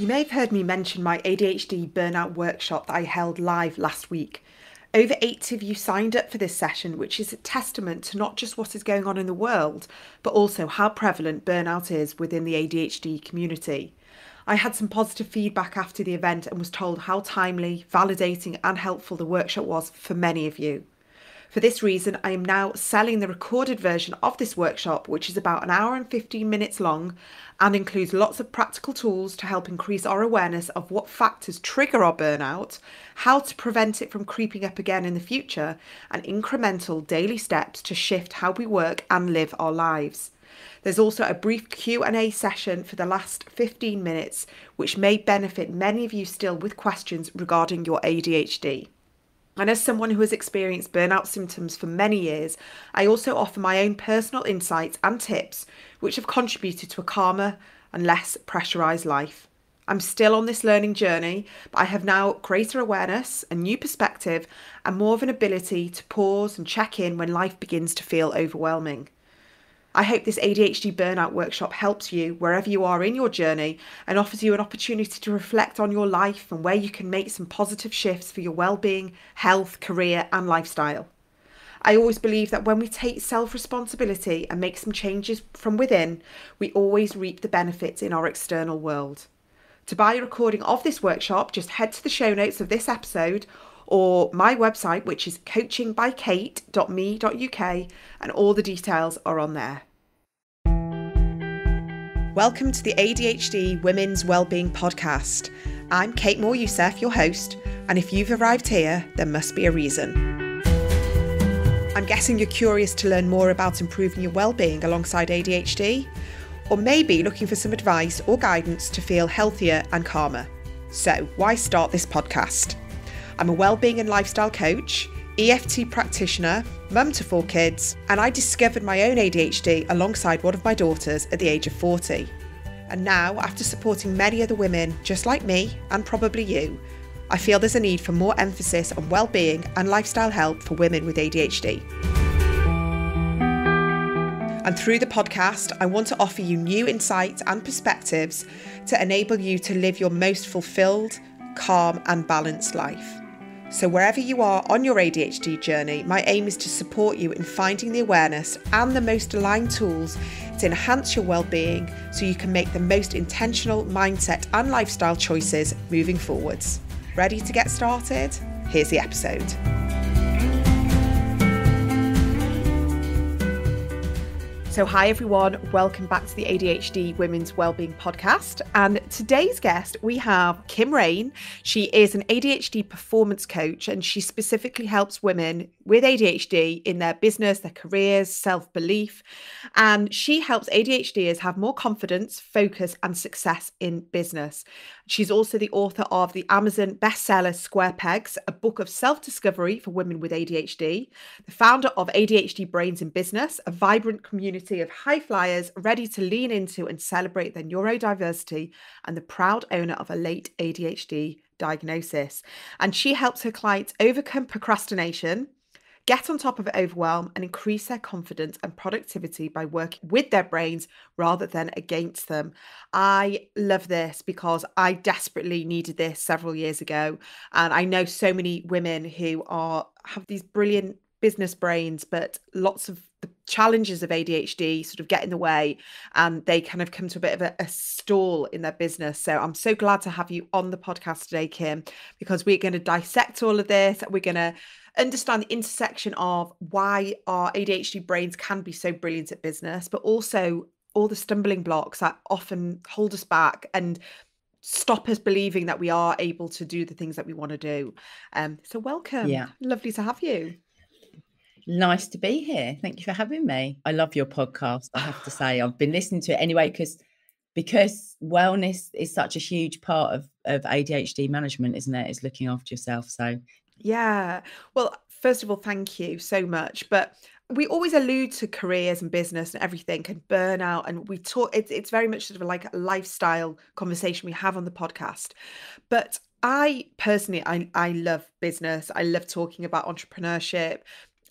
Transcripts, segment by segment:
You may have heard me mention my ADHD burnout workshop that I held live last week. Over 80 of you signed up for this session, which is a testament to not just what is going on in the world, but also how prevalent burnout is within the ADHD community. I had some positive feedback after the event and was told how timely, validating, and helpful the workshop was for many of you. For this reason, I am now selling the recorded version of this workshop, which is about an hour and 15 minutes long and includes lots of practical tools to help increase our awareness of what factors trigger our burnout, how to prevent it from creeping up again in the future, and incremental daily steps to shift how we work and live our lives. There's also a brief Q&A session for the last 15 minutes, which may benefit many of you still with questions regarding your ADHD. And as someone who has experienced burnout symptoms for many years, I also offer my own personal insights and tips which have contributed to a calmer and less pressurised life. I'm still on this learning journey, but I have now greater awareness, a new perspective, and more of an ability to pause and check in when life begins to feel overwhelming. I hope this ADHD burnout workshop helps you wherever you are in your journey and offers you an opportunity to reflect on your life and where you can make some positive shifts for your well-being, health, career and lifestyle. I always believe that when we take self-responsibility and make some changes from within, we always reap the benefits in our external world. To buy a recording of this workshop, just head to the show notes of this episode or my website, which is coachingbykate.me.uk, and all the details are on there. Welcome to the ADHD Women's Wellbeing Podcast. I'm Kate Moore-Youssef, your host, and if you've arrived here, there must be a reason. I'm guessing you're curious to learn more about improving your wellbeing alongside ADHD, or maybe looking for some advice or guidance to feel healthier and calmer. So why start this podcast? I'm a wellbeing and lifestyle coach, EFT practitioner, mum to 4 kids, and I discovered my own ADHD alongside one of my daughters at the age of 40. And now, after supporting many other women just like me, and probably you, I feel there's a need for more emphasis on wellbeing and lifestyle help for women with ADHD. And through the podcast, I want to offer you new insights and perspectives to enable you to live your most fulfilled, calm and balanced life. So wherever you are on your ADHD journey, my aim is to support you in finding the awareness and the most aligned tools to enhance your well-being so you can make the most intentional mindset and lifestyle choices moving forwards. Ready to get started? Here's the episode. So hi everyone, welcome back to the ADHD Women's Wellbeing Podcast. And today's guest, we have Kim Rain. She is an ADHD performance coach and she specifically helps women with ADHD in their business, their careers, self-belief. And she helps ADHDers have more confidence, focus and success in business. She's also the author of the Amazon bestseller Square Pegs, a book of self-discovery for women with ADHD, the founder of ADHD Brains in Business, a vibrant community of high flyers ready to lean into and celebrate their neurodiversity, and the proud owner of a late ADHD diagnosis. And she helps her clients overcome procrastination, get on top of overwhelm, and increase their confidence and productivity by working with their brains rather than against them. I love this because I desperately needed this several years ago. And I know so many women who have these brilliant business brains, but lots of the challenges of ADHD sort of get in the way and they kind of come to a bit of a stall in their business. So I'm so glad to have you on the podcast today, Kim, because we're going to dissect all of this. We're going to understand the intersection of why our ADHD brains can be so brilliant at business, but also all the stumbling blocks that often hold us back and stop us believing that we are able to do the things that we want to do. So welcome. Yeah. Lovely to have you. Nice to be here. Thank you for having me. I love your podcast. I have to say, I've been listening to it anyway, because wellness is such a huge part of ADHD management, isn't it? It's looking after yourself. So yeah. Well, first of all, thank you so much. But we always allude to careers and business and everything and burnout. And we talk, it's very much sort of like a lifestyle conversation we have on the podcast. But I personally, I love business. I love talking about entrepreneurship.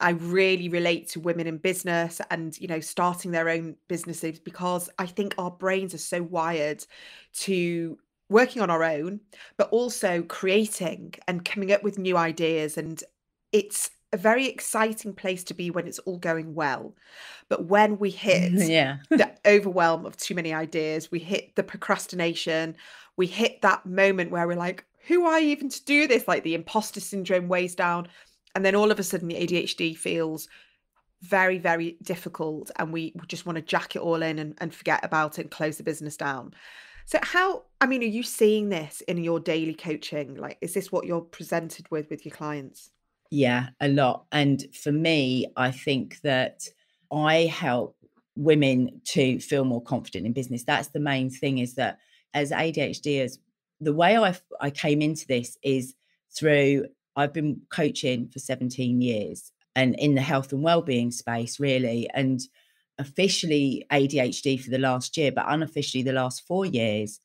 I really relate to women in business and, starting their own businesses, because I think our brains are so wired to working on our own, but also creating and coming up with new ideas. And it's a very exciting place to be when it's all going well. But when we hit Yeah. the overwhelm of too many ideas, we hit the procrastination, we hit that moment where we're like, who are I even to do this? Like the imposter syndrome weighs down. And then all of a sudden the ADHD feels very, very difficult. And we just want to jack it all in and forget about it and close the business down. So are you seeing this in your daily coaching? Like, is this what you're presented with your clients? Yeah, a lot. And for me, I think that I help women to feel more confident in business. That's the main thing, is that as ADHDers, the way I came into this is through, I've been coaching for 17 years and in the health and wellbeing space, really. And officially ADHD for the last year, but unofficially the last 4 years.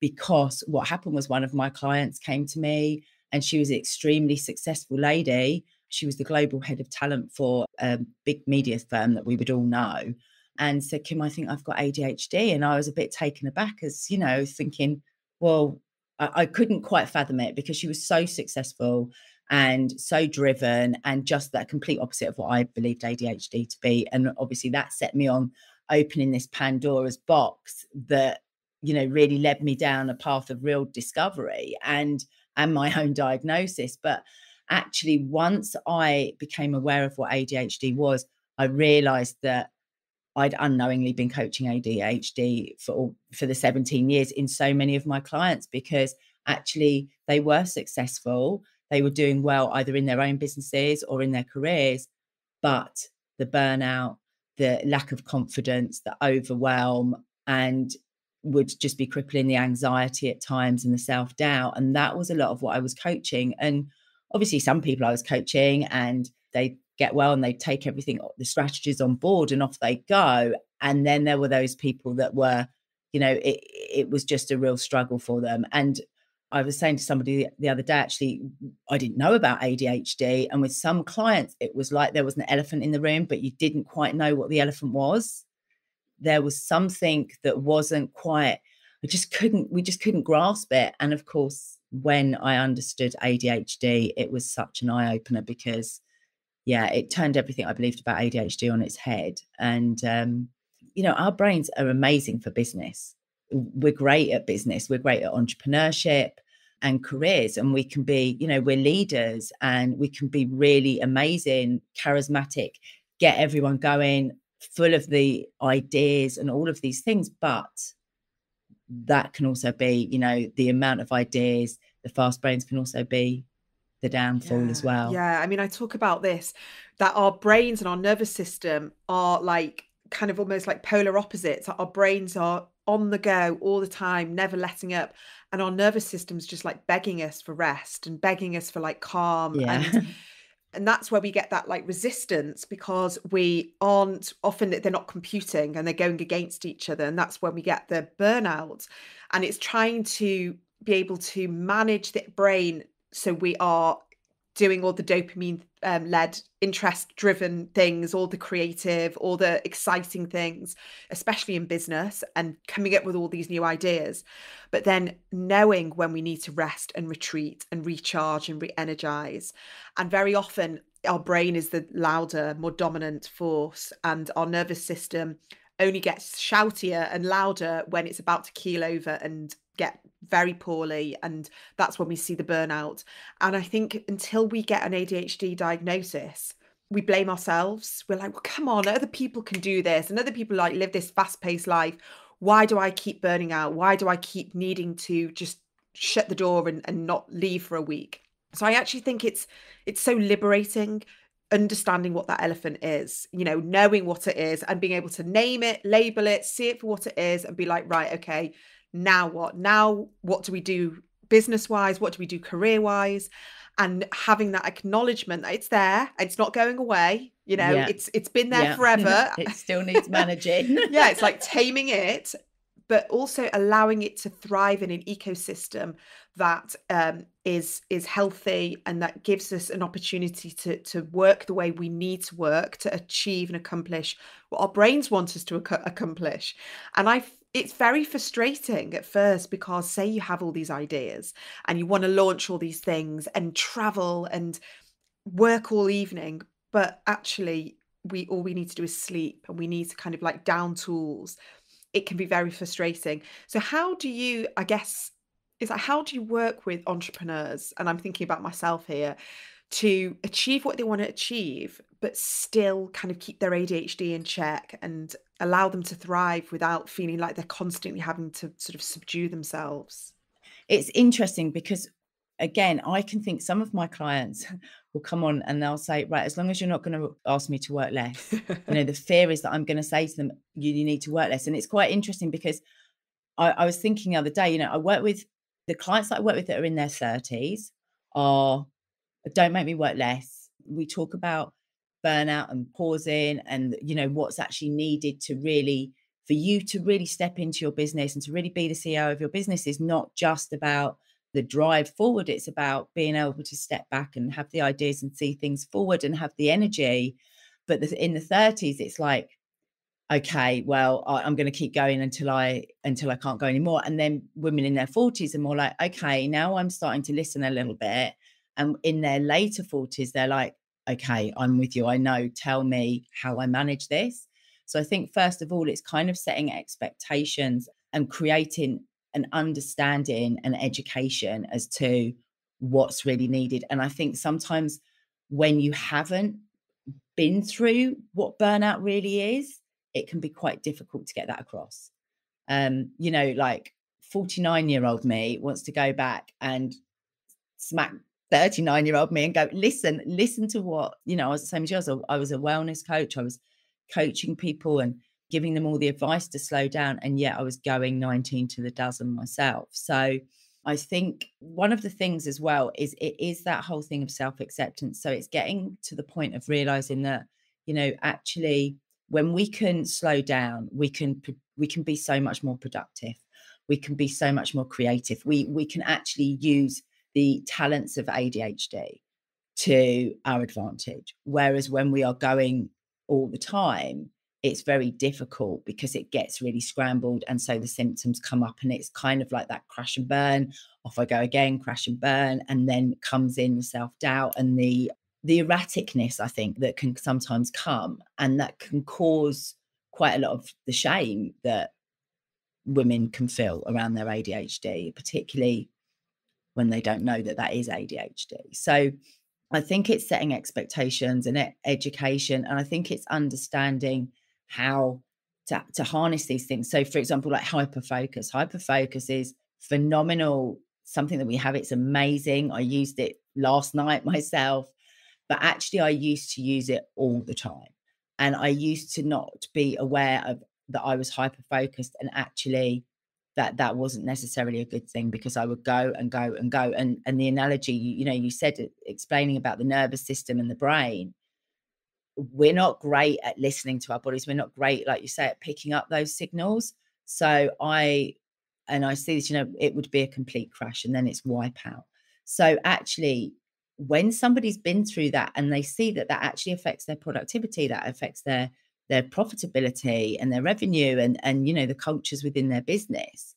Because what happened was one of my clients came to me, and she was an extremely successful lady. She was the global head of talent for a big media firm that we would all know, and said, Kim, I think I've got ADHD. And I was a bit taken aback, as, thinking, well, I couldn't quite fathom it, because she was so successful and so driven, and just that complete opposite of what I believed ADHD to be. And obviously that set me on opening this Pandora's box that, really led me down a path of real discovery and my own diagnosis. But actually, once I became aware of what ADHD was, I realized that I'd unknowingly been coaching ADHD for the 17 years in so many of my clients, because actually they were successful. They were doing well either in their own businesses or in their careers, but the burnout, the lack of confidence, the overwhelm, and would just be crippling, the anxiety at times and the self-doubt. And that was a lot of what I was coaching. And obviously some people I was coaching and they get well and they take everything, the strategies on board, and off they go. And then there were those people that were, it was just a real struggle for them. And I was saying to somebody the other day, actually, I didn't know about ADHD. And with some clients, it was like there was an elephant in the room, but you didn't quite know what the elephant was. There was something that wasn't quite, we just couldn't grasp it. And of course, when I understood ADHD, it was such an eye opener, because it turned everything I believed about ADHD on its head. And, our brains are amazing for business. We're great at business. We're great at entrepreneurship and careers. And we can be, we're leaders, and we can be really amazing, charismatic, get everyone going, full of the ideas and all of these things. But that can also be, the amount of ideas, the fast brains can also be the downfall as well. Yeah. I talk about this, that our brains and our nervous system are like kind of almost like polar opposites. Our brains are on the go all the time, never letting up. And our nervous system's just like begging us for rest and begging us for like calm. Yeah. And that's where we get that like resistance, because we aren't, often they're not computing and they're going against each other. And that's when we get the burnout. And it's trying to be able to manage the brain so we are doing all the dopamine led, interest driven things, all the creative, all the exciting things, especially in business, and coming up with all these new ideas. But then knowing when we need to rest and retreat and recharge and re-energize. And very often our brain is the louder, more dominant force, and our nervous system only gets shoutier and louder when it's about to keel over and get very poorly. And that's when we see the burnout. And I think until we get an ADHD diagnosis, we blame ourselves. We're like, well, come on, other people can do this, and other people like live this fast-paced life. Why do I keep burning out? Why do I keep needing to just shut the door and not leave for a week? So I actually think it's so liberating understanding what that elephant is, knowing what it is and being able to name it, label it, see it for what it is, and be like, right, okay, now what? Now what do we do business-wise? What do we do career-wise? And having that acknowledgement that it's there, it's not going away, it's been there forever. It still needs managing. It's like taming it, but also allowing it to thrive in an ecosystem that is healthy, and that gives us an opportunity to work the way we need to work to achieve and accomplish what our brains want us to accomplish. And it's very frustrating at first, because say you have all these ideas and you want to launch all these things and travel and work all evening, but actually we all we need to do is sleep, and we need to kind of like down tools. It can be very frustrating. So how do you, I guess, is like, how do you work with entrepreneurs? And I'm thinking about myself here, to achieve what they want to achieve, but still kind of keep their ADHD in check and allow them to thrive without feeling like they're constantly having to sort of subdue themselves. It's interesting because, again, I can think some of my clients will come on and they'll say, right, as long as you're not going to ask me to work less, the fear is that I'm going to say to them, you need to work less. And it's quite interesting because I was thinking the other day, I work with the clients that I work with that are in their 30s are, don't make me work less. We talk about burnout and pausing and, what's actually needed to really, for you to really step into your business and to really be the CEO of your business is not just about the drive forward. It's about being able to step back and have the ideas and see things forward and have the energy. But in the 30s, it's like, okay, well, I'm going to keep going until I can't go anymore. And then women in their 40s are more like, okay, now I'm starting to listen a little bit. And in their later 40s, they're like, okay, I'm with you. I know. Tell me how I manage this. So I think first of all, it's kind of setting expectations and creating an understanding and education as to what's really needed. And I think sometimes when you haven't been through what burnout really is, it can be quite difficult to get that across. Like 49-year-old me wants to go back and smack 39-year-old me and go, listen to what, I was the same as you. I was a wellness coach. I was coaching people and giving them all the advice to slow down. And yet I was going 19 to the dozen myself. So I think one of the things as well is it is that whole thing of self-acceptance. So it's getting to the point of realizing that, actually when we can slow down, we can be so much more productive. We can be so much more creative. We can actually use the talents of ADHD to our advantage. Whereas when we are going all the time, it's very difficult because it gets really scrambled. And so the symptoms come up and it's kind of like that crash and burn. Off I go again, crash and burn. And then comes in the self-doubt and the erraticness, I think, that can sometimes come, and that can cause quite a lot of the shame that women can feel around their ADHD, particularly when they don't know that that is ADHD. So I think it's setting expectations and education. And I think it's understanding how to harness these things. So for example, like hyperfocus is phenomenal, something that we have. It's amazing. I used it last night myself, but actually I used to use it all the time. And I used to not be aware of that I was hyper focused, and actually that wasn't necessarily a good thing, because I would go and go and go. And the analogy, you said it, explaining about the nervous system and the brain, we're not great at listening to our bodies. We're not great, like you say, at picking up those signals. So I see this, it would be a complete crash and then it's wipe out. So actually, when somebody's been through that and they see that actually affects their productivity, that affects their profitability and their revenue and the cultures within their business,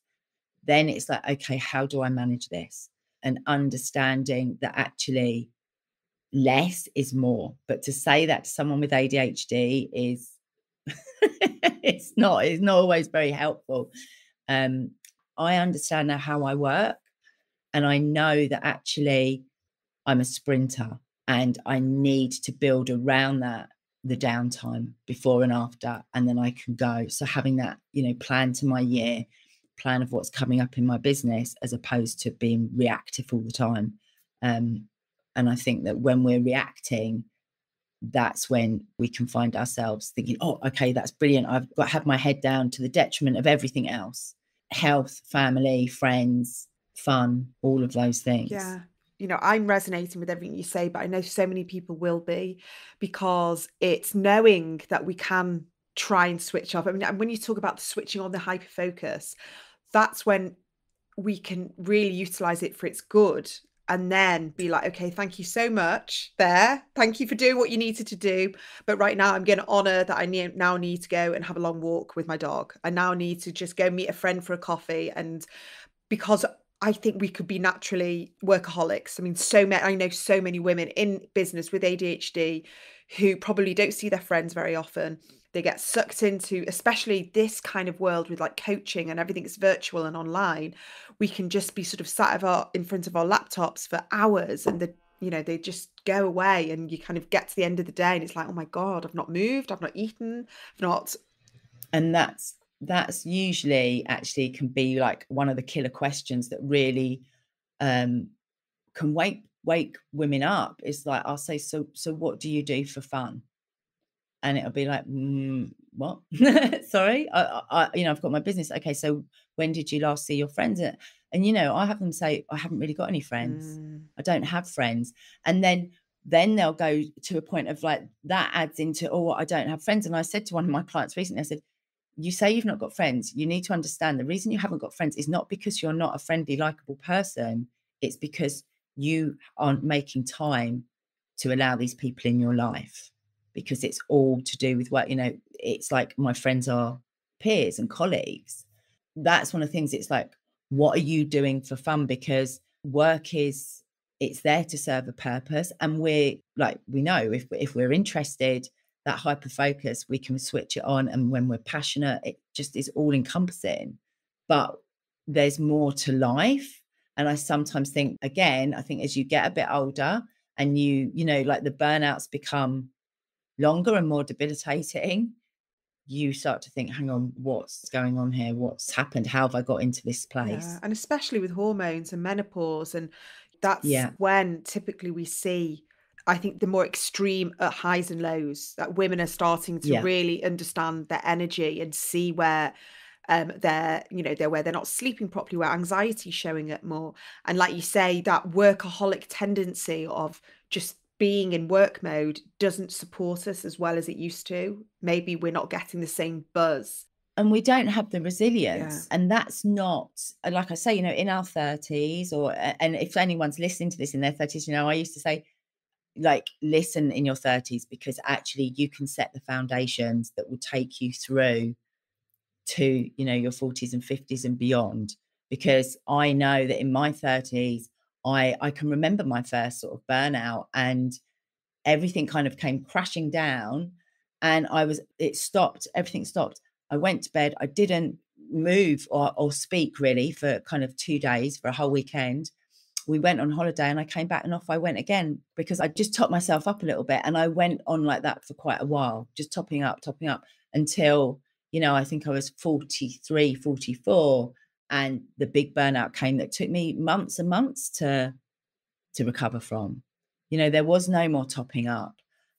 then it's like, okay, how do I manage this? And understanding that actually less is more. But to say that to someone with ADHD is it's not always very helpful. I understand now how I work, and I know that actually I'm a sprinter and I need to build around that, the downtime before and after, and then I can go. So having that, plan to my year, plan of what's coming up in my business, as opposed to being reactive all the time. And I think that when we're reacting, that's when we can find ourselves thinking, oh, okay, that's brilliant. I've got to have my head down, to the detriment of everything else: health, family, friends, fun, all of those things. Yeah. I'm resonating with everything you say, but I know so many people will be, because it's knowing that we can try and switch off. I mean, and when you talk about the switching on, the hyperfocus, that's when we can really utilize it for its good. and then be like, okay, thank you so much there. Thank you for doing what you needed to do. But right now I'm going to honor that I now need to go and have a long walk with my dog. I now need to just go meet a friend for a coffee. And because I think we could be naturally workaholics. I mean, I know so many women in business with ADHD who probably don't see their friends very often. They get sucked into, especially this kind of world with like coaching and everything's virtual and online. We can just be sort of in front of our laptops for hours, and they just go away, and you kind of get to the end of the day and it's like, oh my God, I've not moved, I've not eaten, I've not. And that's usually actually can be like one of the killer questions that really can wake women up. It's like, I'll say, so what do you do for fun? And it'll be like, what? Sorry, I've got my business. Okay, so when did you last see your friends? And I have them say, I haven't really got any friends. I don't have friends. And then they'll go to a point of like, that adds into, oh, I don't have friends. And I said to one of my clients recently, I said, you say you've not got friends. You need to understand the reason you haven't got friends is not because you're not a friendly, likable person. It's because you aren't making time to allow these people in your life, because it's all to do with what, it's like my friends are peers and colleagues. That's one of the things. It's like, what are you doing for fun? Because work it's there to serve a purpose. And we know if we're interested, that hyperfocus, we can switch it on. And when we're passionate, it just is all encompassing. But there's more to life. And I sometimes think, again, I think as you get a bit older and like the burnouts become longer and more debilitating, you start to think, hang on, what's going on here? What's happened? How have I got into this place? Yeah, and especially with hormones and menopause, and that's Yeah. when typically we see, I think, the more extreme highs and lows, that women are starting to Yeah. really understand their energy and see where they're not sleeping properly, where anxiety's showing up more. And like you say, that workaholic tendency of just being in work mode doesn't support us as well as it used to. Maybe we're not getting the same buzz. And we don't have the Yeah. resilience. And that's not, like I say, in our 30s, and if anyone's listening to this in their 30s, I used to say, like, listen in your 30s, because actually you can set the foundations that will take you through to, your 40s and 50s and beyond. Because I know that in my 30s, I can remember my first sort of burnout, and everything kind of came crashing down, and everything stopped. I went to bed. I didn't move or speak really for kind of 2 days, for a whole weekend. We went on holiday and I came back and off I went again, because I just topped myself up a little bit. And I went on like that for quite a while, just topping up until, I think I was 43, 44. And the big burnout came that took me months and months to recover from. There was no more topping up.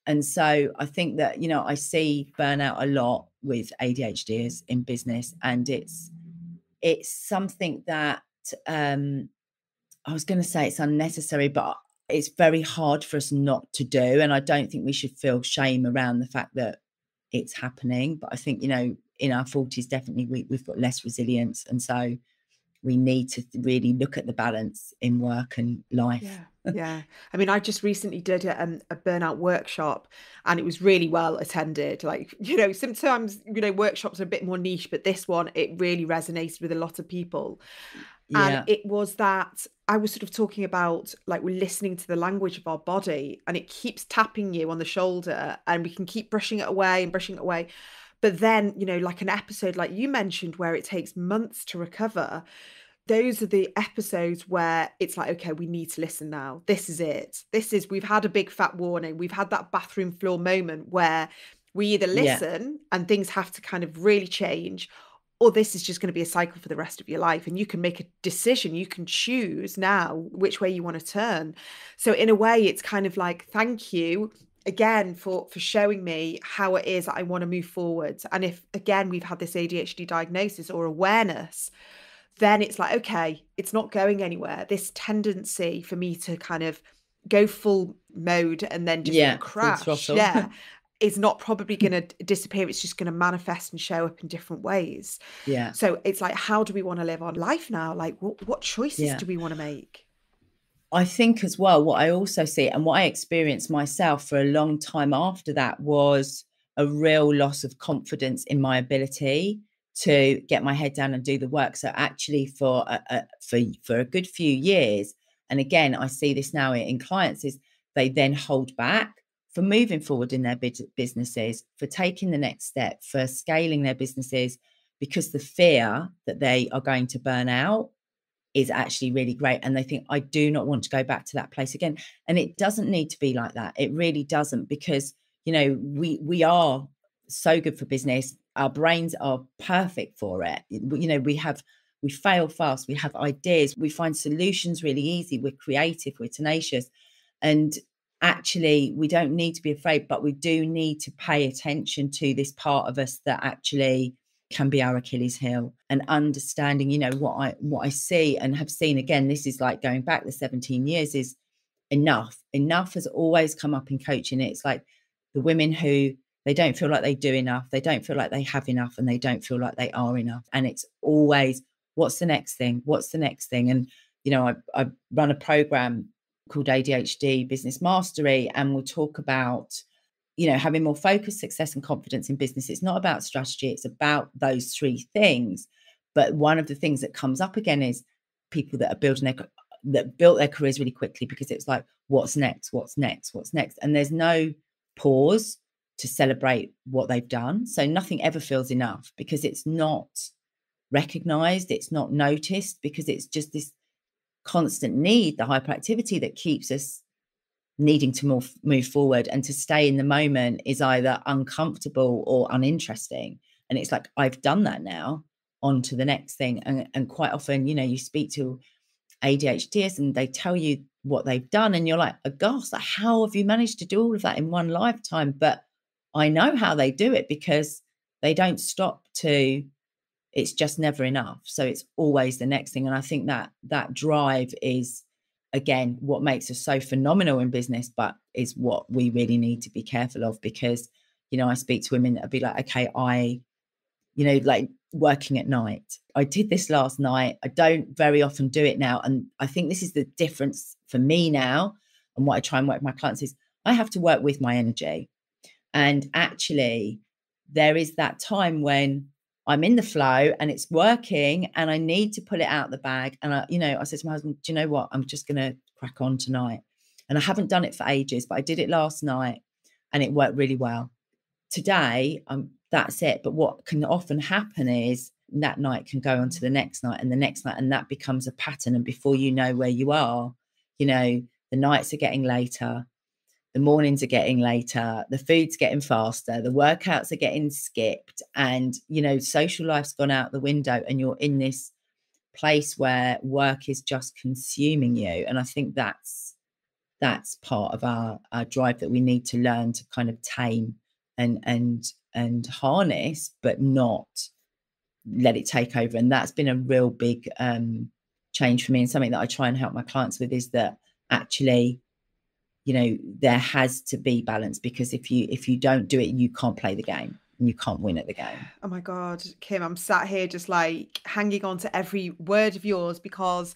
And so I think that, I see burnout a lot with ADHDers in business, and it's something that I was going to say it's unnecessary, but it's very hard for us not to do. And I don't think we should feel shame around the fact that it's happening. But I think, in our 40s, definitely we've got less resilience. And so we need to really look at the balance in work and life. Yeah. Yeah. I mean, I just recently did a burnout workshop, and it was really well attended. Like, sometimes, workshops are a bit more niche, but this one, it really resonated with a lot of people. And Yeah. it was that I was sort of talking about, like, we're listening to the language of our body, and it keeps tapping you on the shoulder, and we can keep brushing it away and brushing it away. But then, like an episode like you mentioned, where it takes months to recover, those are the episodes where it's like, okay, we need to listen now. This is it. We've had a big fat warning. We've had that bathroom floor moment where we either listen and things have to kind of really change, or this is just going to be a cycle for the rest of your life. And you can make a decision. You can choose now which way you want to turn. So in a way, it's kind of like, thank you again for showing me how it is that I want to move forward. And if, again, we've had this ADHD diagnosis or awareness, then it's like, okay, it's not going anywhere. This tendency for me to kind of go full mode and then just crash, is not probably going to disappear. It's just going to manifest and show up in different ways. Yeah. So it's like, how do we want to live our life now? Like, what choices do we want to make? I think as well, what I also see and what I experienced myself for a long time after that was a real loss of confidence in my ability to get my head down and do the work. So actually for a good few years, and again, I see this now in clients, is they then hold back for moving forward in their businesses, for taking the next step, for scaling their businesses, because the fear that they are going to burn out is actually really great. And they think, I do not want to go back to that place again. And it doesn't need to be like that. It really doesn't, because, you know, we are so good for business. Our brains are perfect for it. You know, we fail fast. We have ideas. We find solutions really easy. We're creative. We're tenacious. And actually, we don't need to be afraid, but we do need to pay attention to this part of us that actually can be our Achilles heel, and understanding, you know, what I see and have seen, again, this is like going back the 17 years, is enough has always come up in coaching. It's like the women who, they don't feel like they do enough, they don't feel like they have enough, and they don't feel like they are enough. And it's always, what's the next thing, what's the next thing? And you know, I run a program called ADHD Business Mastery, and we'll talk about, you know, having more focus, success, and confidence in business. It's not about strategy, it's about those three things. But one of the things that comes up again is people that built their careers really quickly, because it's like, what's next, what's next, what's next? And there's no pause to celebrate what they've done. So nothing ever feels enough, because it's not recognized, it's not noticed, because it's just this constant need, the hyperactivity, that keeps us needing to move forward. And to stay in the moment is either uncomfortable or uninteresting. And it's like, I've done that now, on to the next thing. And quite often, you know, you speak to ADHDs and they tell you what they've done, and you're like, oh gosh, like, how have you managed to do all of that in one lifetime? But I know how they do it, because they don't stop to, it's just never enough. So it's always the next thing. And I think that drive is, again, what makes us so phenomenal in business, but is what we really need to be careful of. Because, you know, I speak to women that'll be like, okay, you know, like working at night, I did this last night, I don't very often do it now. And I think this is the difference for me now, and what I try and work with my clients is, I have to work with my energy. And actually, there is that time when I'm in the flow and it's working, and I need to pull it out the bag. And I said to my husband, do you know what? I'm just going to crack on tonight. And I haven't done it for ages, but I did it last night and it worked really well. Today, that's it. But what can often happen is that night can go on to the next night and the next night, and that becomes a pattern. And before you know where you are, you know, the nights are getting later, the mornings are getting later, the food's getting faster, the workouts are getting skipped, and, you know, social life's gone out the window, and you're in this place where work is just consuming you. And I think that's part of our drive that we need to learn to kind of tame and harness, but not let it take over. And that's been a real big change for me, and something that I try and help my clients with, is that actually, you know, there has to be balance, because if you don't do it, you can't play the game and you can't win at the game. Oh my God, Kim, I'm sat here just like hanging on to every word of yours, because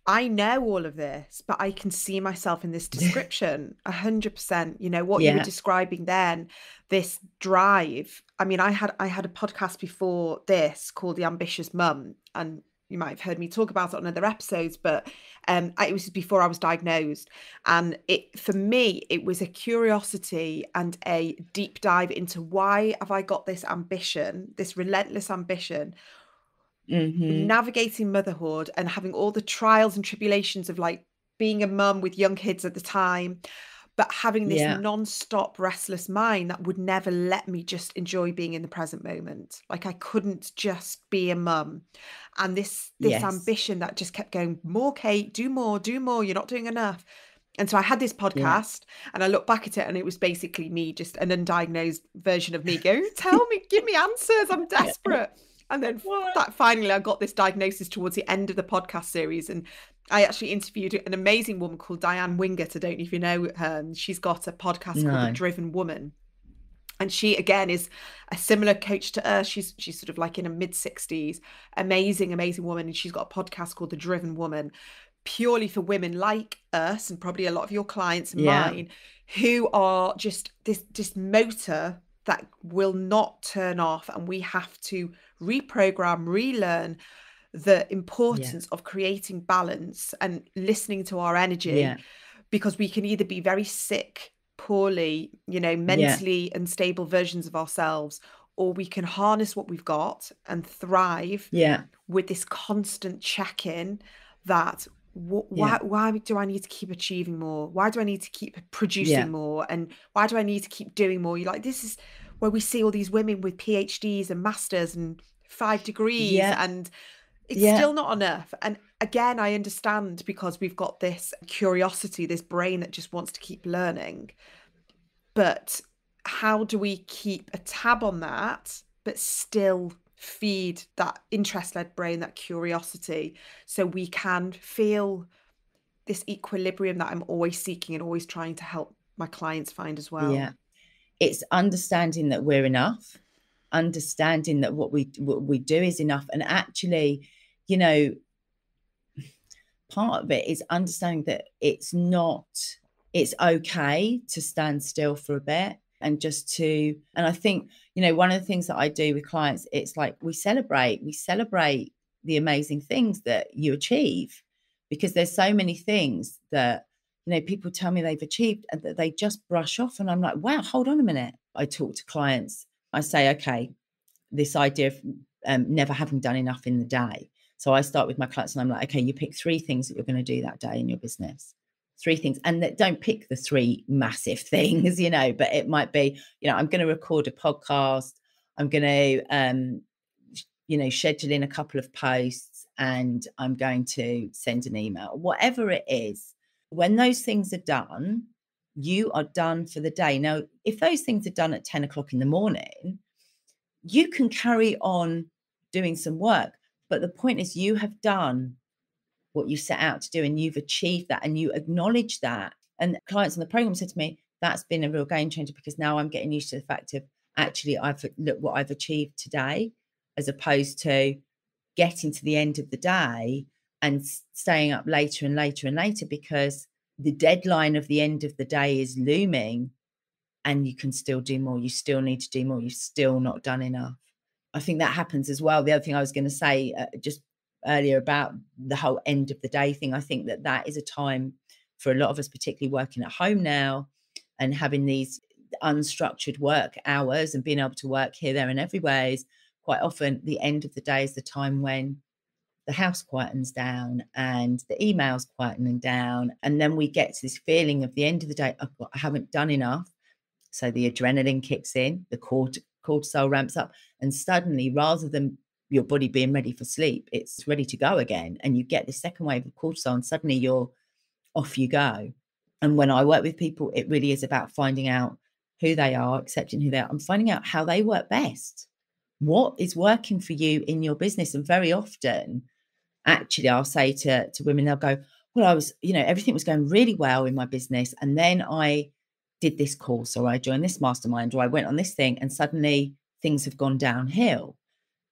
I know all of this, but I can see myself in this description 100%. You know, what you were describing then, this drive. I mean, I had a podcast before this called The Ambitious Mum, and you might have heard me talk about it on other episodes, but it was before I was diagnosed. And for me, it was a curiosity and a deep dive into, why have I got this ambition, this relentless ambition, navigating motherhood and having all the trials and tribulations of like being a mum with young kids at the time, but having this non-stop restless mind that would never let me just enjoy being in the present moment. Like, I couldn't just be a mum. And this ambition that just kept going, more, Kate, do more, you're not doing enough. And so I had this podcast and I look back at it, and it was basically me, just an undiagnosed version of me going, tell me, give me answers, I'm desperate. And then finally I got this diagnosis towards the end of the podcast series, and I actually interviewed an amazing woman called Diane Wingett. I don't know if you know her. She's got a podcast called The Driven Woman. And she, again, is a similar coach to us. She's sort of like in her mid-60s, amazing woman. And she's got a podcast called The Driven Woman. purely for women like us, and probably a lot of your clients and Yeah. mine, who are just this motor that will not turn off, and we have to reprogram, relearn the Yeah. importance of creating balance and listening to our energy, Yeah. because we can either be very sick, poorly, Yeah. mentally unstable versions of ourselves, or we can harness what we've got and thrive Yeah. with this constant check-in that Yeah. why do I need to keep achieving more? Why do I need to keep Yeah. producing more? And why do I need to keep doing more? You're like, this is where we see all these women with PhDs and masters and 5 degrees, Yeah. and it's Yeah. still not enough. And again, I understand, because we've got this curiosity, this brain that just wants to keep learning. But how do we keep a tab on that, but still feed that interest-led brain, that curiosity, so we can feel this equilibrium that I'm always seeking and always trying to help my clients find as well? Yeah. It's understanding that we're enough, understanding that what we do is enough. And actually, you know, part of it is understanding that it's okay to stand still for a bit and and I think, one of the things that I do with clients, it's like we celebrate the amazing things that you achieve, because there's so many things that, people tell me they've achieved and that they just brush off. And I'm like, wow, hold on a minute. I talk to clients, I say, okay, this idea of never having done enough in the day. So I start with my clients and I'm like, okay, you pick 3 things that you're going to do that day in your business. 3 things. And don't pick the 3 massive things, but it might be, I'm going to record a podcast. I'm going to, schedule in a couple of posts, and I'm going to send an email, whatever it is. When those things are done, you are done for the day. Now, if those things are done at 10 o'clock in the morning, you can carry on doing some work. But the point is, you have done what you set out to do, and you've achieved that, and you acknowledge that. And clients on the program said to me, that's been a real game changer, because now I'm getting used to the fact of, actually, look what I've achieved today, as opposed to getting to the end of the day and staying up later and later and later, because the deadline of the end of the day is looming, and you can still do more. You still need to do more. You've still not done enough. I think that happens as well. The other thing I was going to say just earlier about the whole end of the day thing, I think that is a time for a lot of us, particularly working at home now and having these unstructured work hours and being able to work here, there and everywhere, is quite often the end of the day is the time when the house quietens down and the emails quietening down. And then we get to this feeling of the end of the day, I haven't done enough. So the adrenaline kicks in, the cortisol ramps up, and suddenly, rather than your body being ready for sleep, it's ready to go again. And you get the second wave of cortisol, and suddenly you're off you go. And when I work with people, it really is about finding out who they are, accepting who they are, and finding out how they work best. What is working for you in your business? And very often, actually, I'll say to women, they'll go, well, I was, everything was going really well in my business. And then I did this course, or I joined this mastermind, or I went on this thing, and suddenly things have gone downhill.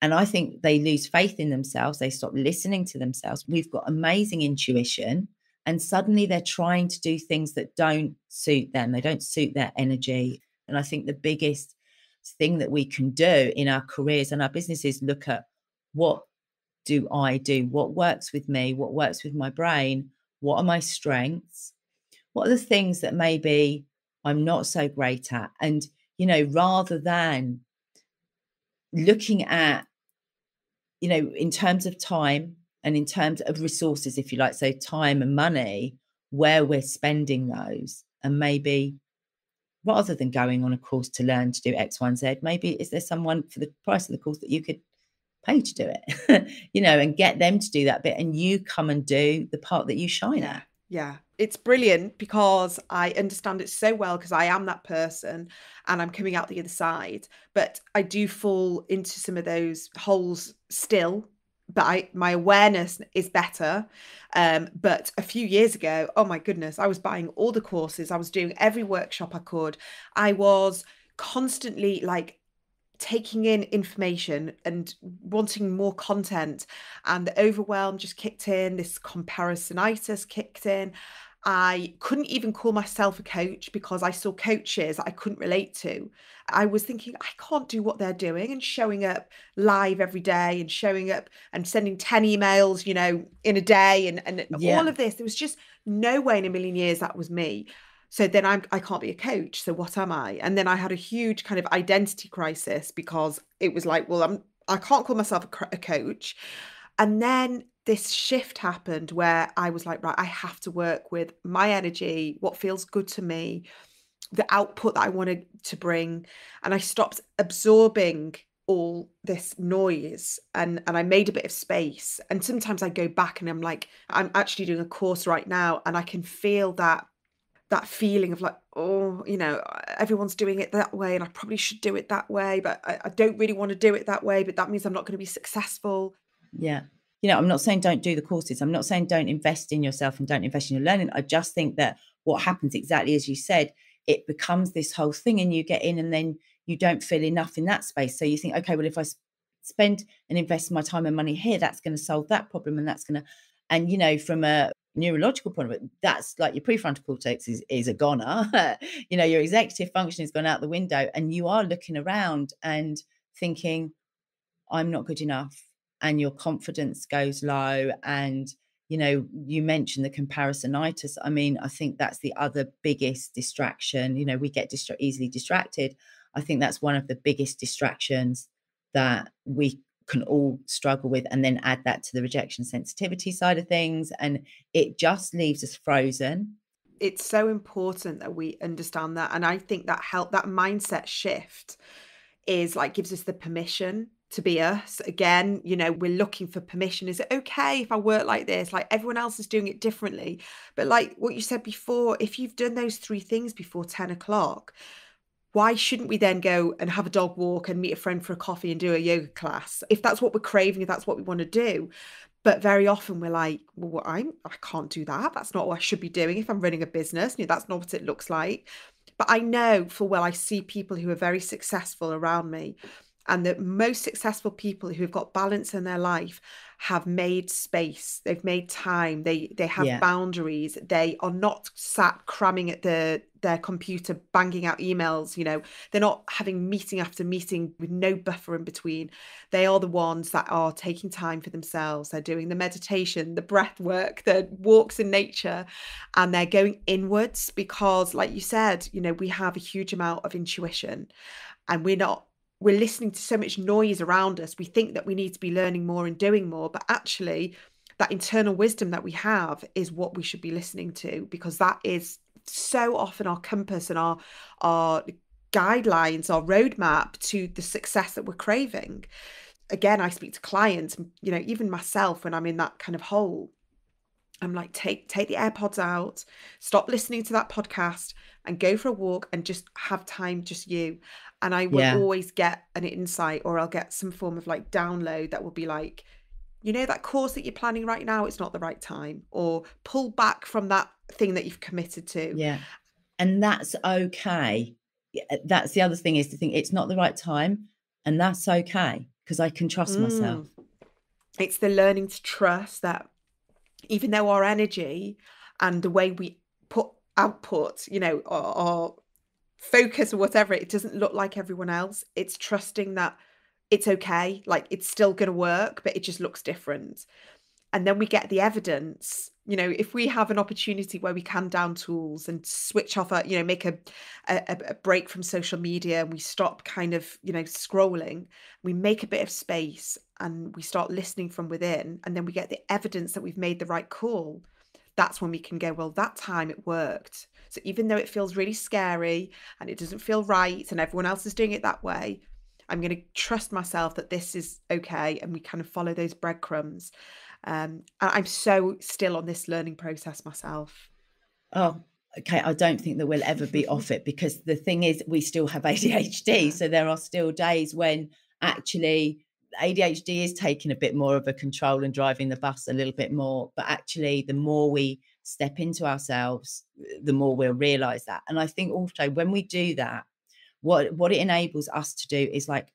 And I think they lose faith in themselves. They stop listening to themselves. We've got amazing intuition, and suddenly they're trying to do things that don't suit them. They don't suit their energy. And I think the biggest thing that we can do in our careers and our businesses, look at, what do I do? What works with me? What works with my brain? What are my strengths? What are the things that maybe I'm not so great at? And, rather than looking at, in terms of time and in terms of resources, if you like, so time and money, where we're spending those, and maybe rather than going on a course to learn to do X, Y, and Z, maybe is there someone for the price of the course that you could pay to do it, and get them to do that bit, and you come and do the part that you shine at. Yeah, it's brilliant, because I understand it so well, because I am that person and I'm coming out the other side, but I do fall into some of those holes still. But my awareness is better. But a few years ago, oh my goodness, I was buying all the courses. I was doing every workshop I could. I was constantly like taking in information and wanting more content, and the overwhelm just kicked in, this comparisonitis kicked in. I couldn't even call myself a coach because I saw coaches I couldn't relate to. I was thinking, I can't do what they're doing and showing up live every day and showing up and sending 10 emails, in a day and all Yeah. of this. There was just no way in a million years that was me. So then I can't be a coach. So what am I? And then I had a huge kind of identity crisis because it was like, well, I can't call myself a coach. And then this shift happened where I was like, right, I have to work with my energy, what feels good to me, the output that I wanted to bring. And I stopped absorbing all this noise and I made a bit of space. And sometimes I go back and I'm like, I'm actually doing a course right now and I can feel that feeling of like, oh, everyone's doing it that way and I probably should do it that way, but I don't really want to do it that way, but that means I'm not going to be successful. Yeah. I'm not saying don't do the courses. I'm not saying don't invest in yourself and don't invest in your learning. I just think that what happens, exactly as you said, it becomes this whole thing and you get in and then you don't feel enough in that space. So you think, okay, well, if I spend and invest my time and money here, that's going to solve that problem. And that's going to, and from a neurological point of view, that's like your prefrontal cortex is a goner. Your executive function has gone out the window and you are looking around and thinking, I'm not good enough, and your confidence goes low. And you mentioned the comparisonitis. I mean, I think that's the other biggest distraction. We get easily distracted. I think that's one of the biggest distractions that we can all struggle with, and then add that to the rejection sensitivity side of things, and it just leaves us frozen. It's so important that we understand that, and I think that that mindset shift is like gives us the permission to be us again. We're looking for permission. Is it okay if I work like this? Like everyone else is doing it differently. But like what you said before, if you've done those 3 things before 10 o'clock, why shouldn't we then go and have a dog walk and meet a friend for a coffee and do a yoga class? If that's what we're craving, if that's what we want to do. But very often we're like, well, I can't do that. That's not what I should be doing if I'm running a business. That's not what it looks like. But I know full well I see people who are very successful around me, and the most successful people who have got balance in their life have made space. They've made time. They have Yeah. boundaries. They are not sat cramming at their computer, banging out emails. They're not having meeting after meeting with no buffer in between. They are the ones that are taking time for themselves. They're doing the meditation, the breath work, the walks in nature, and they're going inwards because, like you said, we have a huge amount of intuition, and we're listening to so much noise around us. We think that we need to be learning more and doing more, but actually that internal wisdom that we have is what we should be listening to, because that is so often our compass and our guidelines, our roadmap to the success that we're craving. Again, I speak to clients, even myself, when I'm in that kind of hole, I'm like, take the AirPods out, stop listening to that podcast and go for a walk and just have time, just you. And I will Yeah. always get an insight, or I'll get some form of like download that will be like, that course that you're planning right now, it's not the right time, or pull back from that thing that you've committed to. Yeah. And that's okay. That's the other thing, is to think it's not the right time, and that's okay, because I can trust myself. It's the learning to trust that even though our energy and the way we put output, our focus or whatever, it doesn't look like everyone else. It's trusting that it's okay, like it's still going to work, but it just looks different. And then we get the evidence. If we have an opportunity where we can down tools and switch off, make a break from social media, and we stop kind of, scrolling, we make a bit of space and we start listening from within, and then we get the evidence that we've made the right call. That's when we can go, well, that time it worked. So even though it feels really scary and it doesn't feel right and everyone else is doing it that way, I'm going to trust myself that this is okay, and we kind of follow those breadcrumbs. And I'm so still on this learning process myself. Oh, okay. I don't think that we'll ever be off it, because the thing is, we still have ADHD. So there are still days when actually ADHD is taking a bit more of a control and driving the bus a little bit more. But actually, the more we step into ourselves, the more we'll realize that. And I think also when we do that, what it enables us to do is like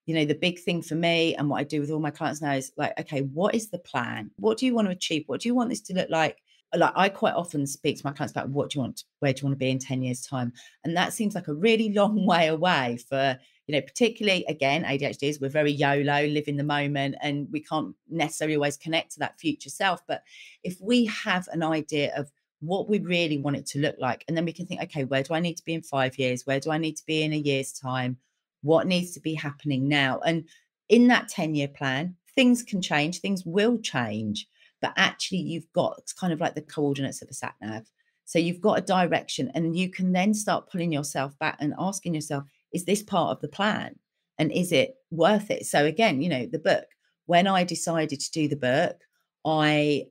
the big thing for me and what I do with all my clients now is like, okay, what is the plan? What do you want to achieve? What do you want this to look like? Like, I quite often speak to my clients about where do you want to be in 10 years time? And that seems like a really long way away for, particularly, again, ADHDs, we're very YOLO, live in the moment, and we can't necessarily always connect to that future self. But if we have an idea of what we really want it to look like, and then we can think, okay, where do I need to be in 5 years? Where do I need to be in a year's time? What needs to be happening now? And in that 10-year plan, things can change, things will change, but actually you've got, it's kind of like the coordinates of a sat nav. So you've got a direction, and you can then start pulling yourself back and asking yourself, is this part of the plan? And is it worth it? So again, the book, when I decided to do the book, I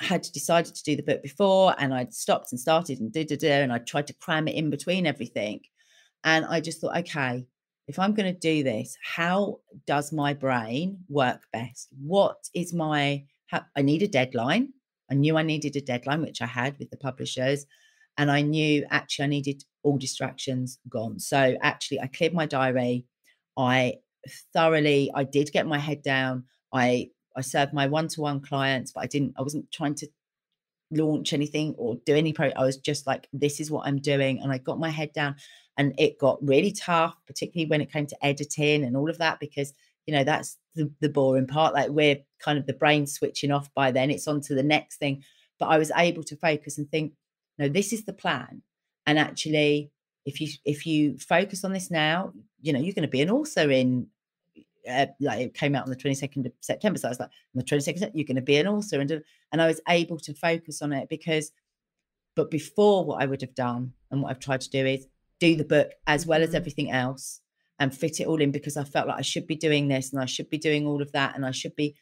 had decided to do the book before, and I'd stopped and started and and I tried to cram it in between everything. And I just thought, okay, if I'm going to do this, how does my brain work best? I need a deadline. I knew I needed a deadline, which I had with the publishers. And I knew actually I needed all distractions gone. So actually I cleared my diary. I did get my head down. I served my one-to-one clients, but I wasn't trying to launch anything or do any I was just like, this is what I'm doing. And I got my head down, and it got really tough, particularly when it came to editing and all of that, because that's the boring part. Like, we're kind of the brain switching off by then, it's on to the next thing. But I was able to focus and think, no, this is the plan. And actually, if you focus on this now, you're going to be an author in like, it came out on the 22nd of September. So I was like, on the 22nd, you're going to be an author. And I was able to focus on it but before, what I would have done and what I've tried to do is do the book as well as everything else and fit it all in, because I felt like I should be doing this and I should be doing all of that and I should be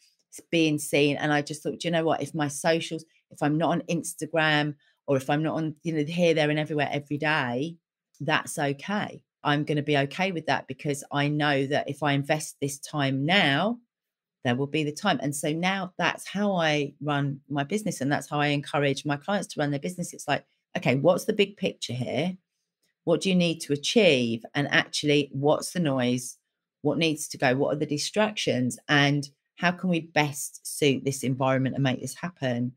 being seen. And I just thought, you know what, if my socials, if I'm not on Instagram, or if I'm not on, here, there and everywhere every day, that's okay. I'm going to be okay with that, because I know that if I invest this time now, there will be the time. And so now that's how I run my business, and that's how I encourage my clients to run their business. It's like, okay, what's the big picture here? What do you need to achieve? And actually, what's the noise? What needs to go? What are the distractions? And how can we best suit this environment and make this happen?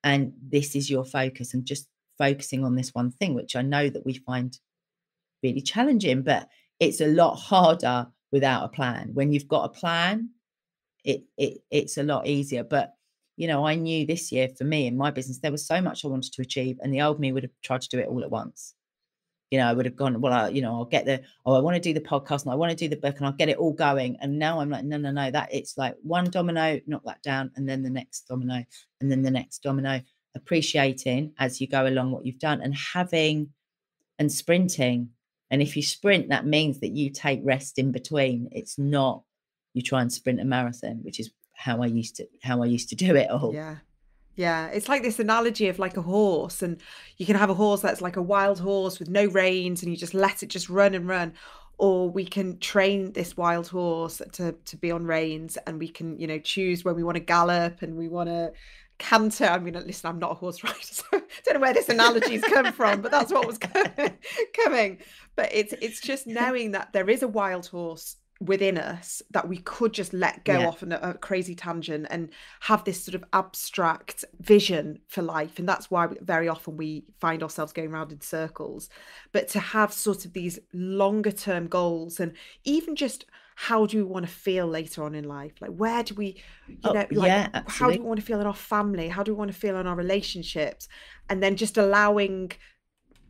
And this is your focus, and just focusing on this one thing, which I know that we find really challenging, but it's a lot harder without a plan. When you've got a plan, it's a lot easier. But I knew this year for me in my business, there was so much I wanted to achieve, and the old me would have tried to do it all at once. I would have gone, well, I'll get I want to do the podcast and I want to do the book and I'll get it all going. And now I'm like, no, that it's like one domino, knock that down, and then the next domino, and then the next domino, appreciating as you go along what you've done, and sprinting. And if you sprint, that means that you take rest in between. It's not you try and sprint a marathon, which is how I used to do it all. Yeah, it's like this analogy of like a horse, and you can have a horse that's like a wild horse with no reins, and you just let it just run and run. Or we can train this wild horse to be on reins, and we can, choose when we want to gallop and we want to canter. I mean, listen, I'm not a horse rider, so I don't know where this analogy's come from, but that's what was coming. But it's just knowing that there is a wild horse within us that we could just let go off on a crazy tangent and have this sort of abstract vision for life. And that's why very often we find ourselves going around in circles. But to have sort of these longer term goals, and even just how do we want to feel later on in life? Like, where do we, how do we want to feel in our family? How do we want to feel in our relationships? And then just allowing,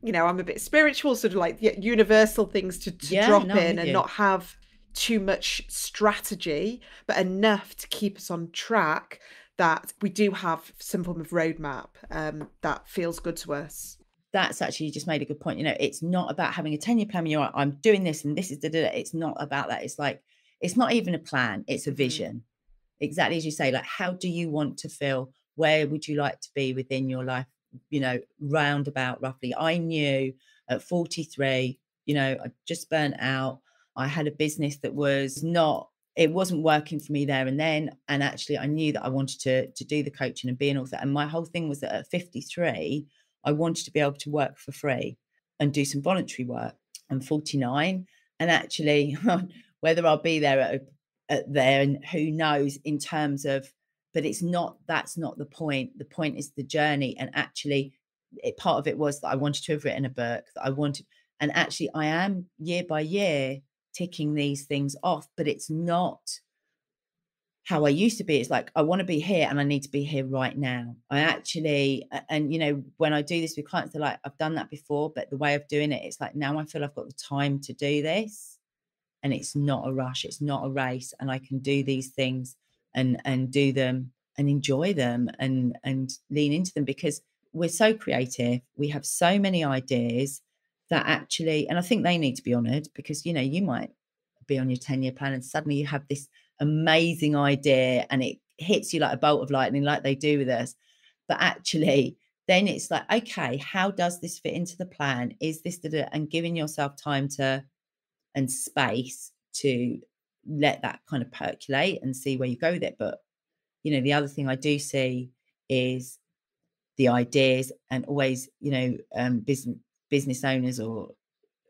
I'm a bit spiritual, sort of like universal things to drop in and not have too much strategy, but enough to keep us on track, that we do have some form of roadmap that feels good to us. That's actually, you just made a good point. It's not about having a 10-year plan. You're like, I'm doing this and this is it's not about that. It's like, it's not even a plan, it's a vision. Exactly as you say, like, how do you want to feel? Where would you like to be within your life? Roundabout roughly. I knew at 43, I just burnt out. I had a business that it wasn't working for me there and then. And actually I knew that I wanted to do the coaching and be an author. And my whole thing was that at 53, I wanted to be able to work for free and do some voluntary work. I'm 49. And actually whether I'll be there at there, and who knows in terms of, but that's not the point. The point is the journey. And actually part of it was that I wanted to have written a book, that I wanted, and actually I am year by year ticking these things off, but it's not how I used to be. It's like, I want to be here and I need to be here right now. I actually, and when I do this with clients, they're like, I've done that before, but the way of doing it, it's like, now I feel I've got the time to do this, and it's not a rush, it's not a race, and I can do these things and do them and enjoy them and lean into them, because we're so creative. We have so many ideas that actually, and I think they need to be honored, because you might be on your 10-year plan and suddenly you have this amazing idea and it hits you like a bolt of lightning, like they do with us. But actually then it's like, okay, how does this fit into the plan? Is this and giving yourself time to and space to let that kind of percolate and see where you go with it. But the other thing I do see is the ideas, and always business owners or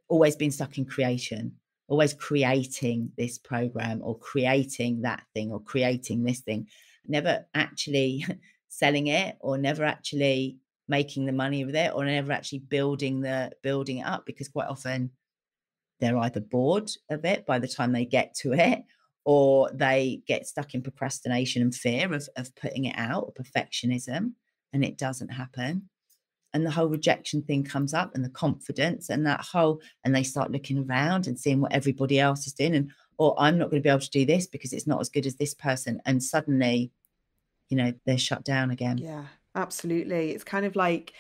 always been stuck in creation, always creating this program or creating that thing or creating this thing, never actually selling it, or never actually making the money with it, or never actually building it up, because quite often they're either bored of it by the time they get to it, or they get stuck in procrastination and fear of putting it out, or perfectionism, and it doesn't happen. And the whole rejection thing comes up, and the confidence, and and they start looking around and seeing what everybody else is doing, and, or I'm not going to be able to do this because it's not as good as this person. And suddenly, they're shut down again. Yeah, absolutely. It's kind of like,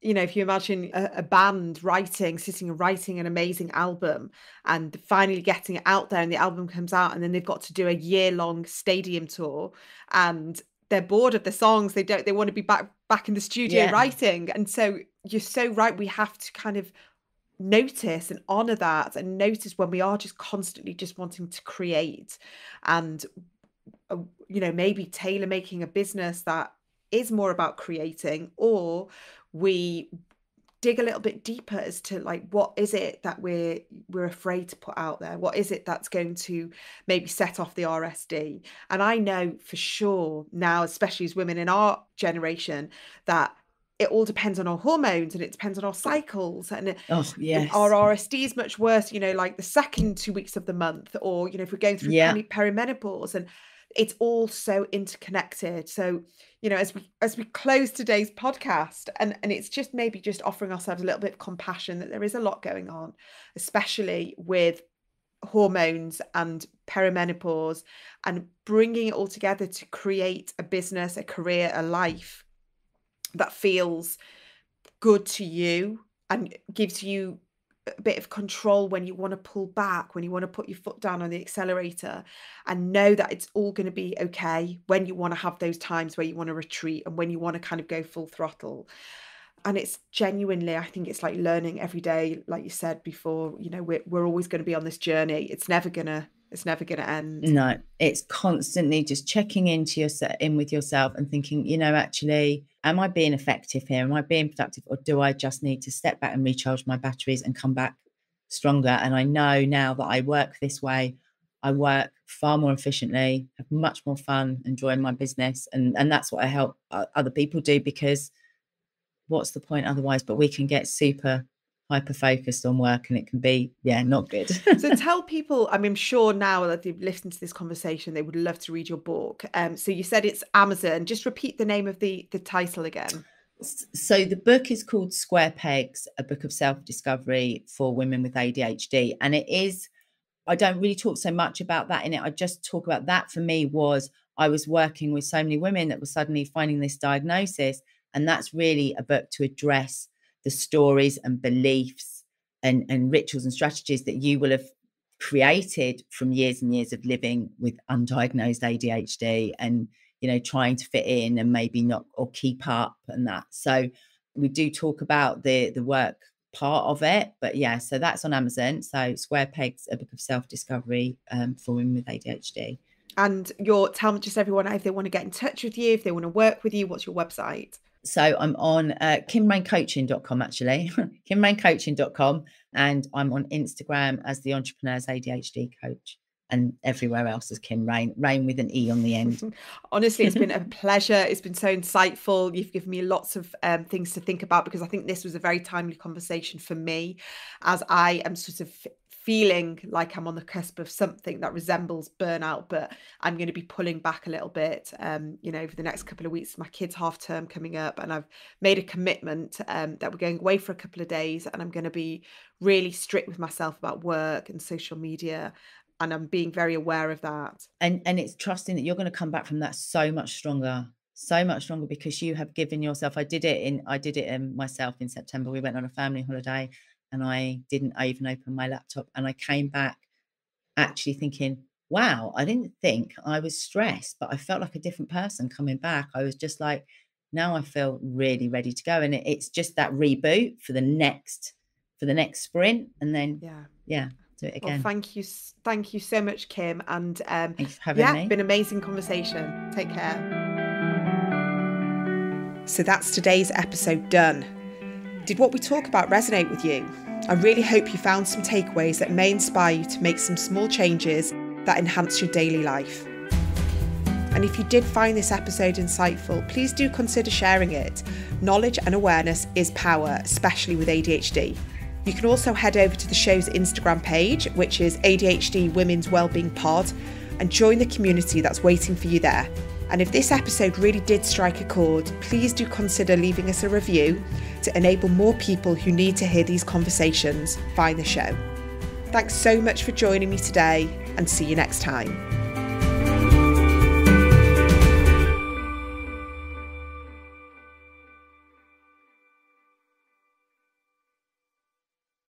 if you imagine a band sitting and writing an amazing album and finally getting it out there, and the album comes out, and then they've got to do a year-long stadium tour, and they're bored of the songs. They want to be back in the studio writing. And so you're so right. We have to kind of notice and honor that, and notice when we are just constantly just wanting to create, and maybe tailor making a business that is more about creating, or we dig a little bit deeper as to like, what is it that we're afraid to put out there? What is it that's going to maybe set off the RSD? And I know for sure now, especially as women in our generation, that it all depends on our hormones, and it depends on our cycles, and our RSD is much worse, like the second 2 weeks of the month, or if we're going through perimenopause, and it's all so interconnected. So as we close today's podcast, and it's just maybe just offering ourselves a little bit of compassion, that there is a lot going on, especially with hormones and perimenopause, and bringing it all together to create a business, a career, a life that feels good to you and gives you a bit of control when you want to pull back, when you want to put your foot down on the accelerator, and know that it's all going to be okay when you want to have those times where you want to retreat, and when you want to kind of go full throttle. And it's genuinely, I think it's like learning every day, like you said before, we're always going to be on this journey. It's never gonna end. No, it's constantly just checking in with yourself and thinking, actually, am I being effective here? Am I being productive? Or do I just need to step back and recharge my batteries and come back stronger? And I know now that I work this way, I work far more efficiently, have much more fun, enjoying my business. And that's what I help other people do, because what's the point otherwise? But we can get super hyper focused on work, and it can be not good. So tell people, I'm sure now that they've listened to this conversation, they would love to read your book. So you said it's Amazon. Just repeat the name of the title again. So the book is called Square Pegs, a book of self-discovery for women with ADHD. And it is, I don't really talk so much about that in it. I just talk about that. For me, was I was working with so many women that were suddenly finding this diagnosis. And that's really a book to address the stories and beliefs and rituals and strategies that you will have created from years and years of living with undiagnosed ADHD, and trying to fit in and maybe not, or keep up, and that. So we do talk about the work part of it, but so that's on Amazon. So Square Pegs, a book of self-discovery for women with ADHD. And tell just everyone, if they want to get in touch with you, if they want to work with you, what's your website? So I'm on kimraincoaching.com, actually, kimraincoaching.com. And I'm on Instagram as the Entrepreneur's ADHD Coach. and everywhere else, as Kim, rain with an E on the end. Honestly, it's been a pleasure. It's been so insightful. You've given me lots of things to think about, because I think this was a very timely conversation for me, as I am sort of feeling like I'm on the cusp of something that resembles burnout, but I'm going to be pulling back a little bit, over the next couple of weeks. My kids' half term coming up, and I've made a commitment that we're going away for a couple of days, and I'm going to be really strict with myself about work and social media. And I'm being very aware of that. And it's trusting that you're going to come back from that so much stronger, because you have given yourself. I did it myself in September. We went on a family holiday, and I didn't even open my laptop, and I came back actually thinking, wow, I didn't think I was stressed, but I felt like a different person coming back. I was just like, now I feel really ready to go. And it's just that reboot for the next sprint. And then, yeah. Do it again. Well, thank you so much, Kim, and thanks for having me. Been an amazing conversation. Take care. So that's today's episode done. Did what we talk about resonate with you? I really hope you found some takeaways that may inspire you to make some small changes that enhance your daily life. And if you did find this episode insightful, please do consider sharing it. Knowledge and awareness is power, especially with ADHD. You can also head over to the show's Instagram page, which is ADHD Women's Wellbeing Pod, and join the community that's waiting for you there. And if this episode really did strike a chord, please do consider leaving us a review to enable more people who need to hear these conversations find the show. Thanks so much for joining me today, and see you next time.